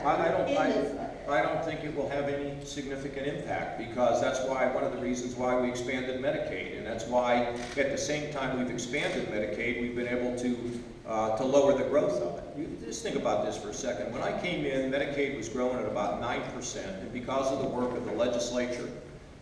I don't think it will have any significant impact, because that's why, one of the reasons why we expanded Medicaid, and that's why at the same time we've expanded Medicaid, we've been able to lower the growth of it. You just think about this for a second. When I came in, Medicaid was growing at about 9%, and because of the work of the legislature,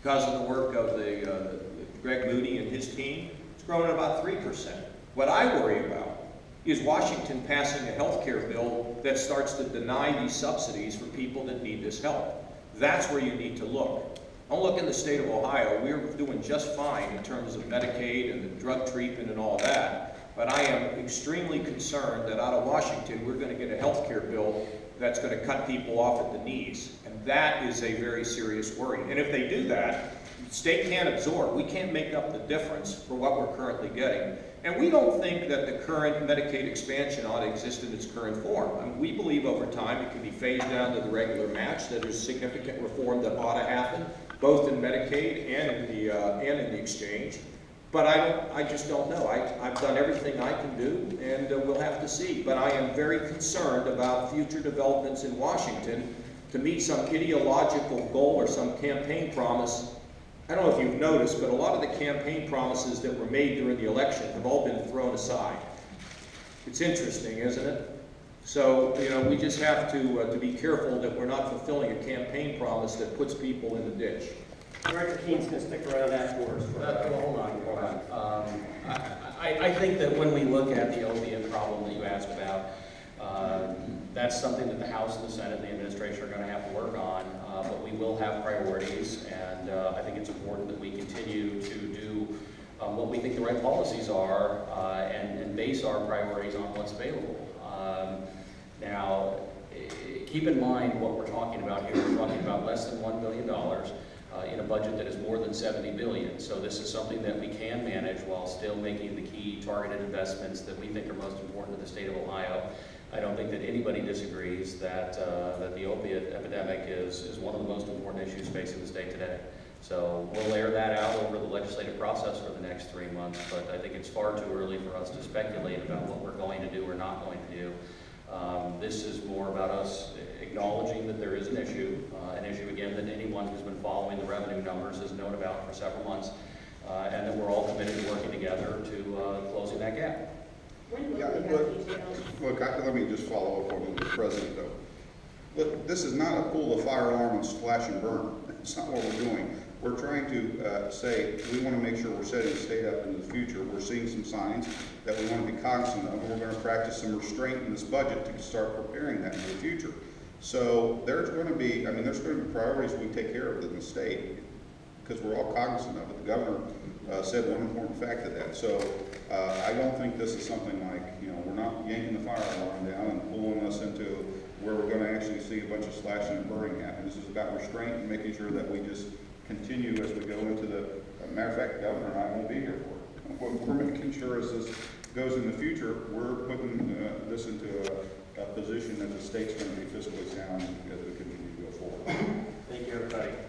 because of the work of the Greg Moody and his team, it's growing at about 3%. What I worry about is Washington passing a health care bill that starts to deny these subsidies for people that need this help. That's where you need to look. Don't look in the state of Ohio. We're doing just fine in terms of Medicaid and the drug treatment and all that. But I am extremely concerned that out of Washington, we're going to get a health care bill that's going to cut people off at the knees. And that is a very serious worry. And if they do that, the state can't absorb. We can't make up the difference for what we're currently getting. And we don't think that the current Medicaid expansion ought to exist in its current form. I mean, we believe over time it can be phased down to the regular match, that there's significant reform that ought to happen, both in Medicaid and in the exchange. But I just don't know. I've done everything I can do, and we'll have to see. But I am very concerned about future developments in Washington to meet some ideological goal or some campaign promise. I don't know if you've noticed, but a lot of the campaign promises that were made during the election have all been thrown aside. It's interesting, isn't it? So, you know, we just have to be careful that we're not fulfilling a campaign promise that puts people in the ditch. Director Keene's going to stick around that for us. Hold on. I think that when we look at the opiate problem that you asked about, that's something that the House and the Senate and the administration are going to have to work on, but we will have priorities, and I think it's important that we continue to do what we think the right policies are and base our priorities on what's available. Now, keep in mind what we're talking about here. We're talking about less than $1 billion in a budget that is more than $70 billion. So this is something that we can manage while still making the key targeted investments that we think are most important to the state of Ohio. I don't think that anybody disagrees that that the opiate epidemic is one of the most important issues facing the state today. So we'll air that out over the legislative process for the next 3 months, but I think it's far too early for us to speculate about what we're going to do or not going to do. This is more about us acknowledging that there is an issue again that anyone who's been following the revenue numbers has known about for several months, and that we're all committed to working together to closing that gap. Look, let me just follow up on what the President though. Look, this is not a pull the fire alarm and splash and burn. It's not what we're doing. We're trying to say we want to make sure we're setting the state up into the future. We're seeing some signs that we want to be cognizant of, and we're going to practice some restraint in this budget to start preparing that for the future. So there's going to be, there's going to be priorities we take care of in the state because we're all cognizant of it. The governor said one important fact of that. So I don't think this is something like, we're not yanking the fire alarm down and pulling us into where we're going to actually see a bunch of slashing and burning happen. This is about restraint and making sure that we just continue as we go into the, matter of fact, the governor and I won't be here for it. What we're making sure as this goes in the future, we're putting this into a position that the state's going to be fiscally sound as we continue to go forward. Thank you, everybody.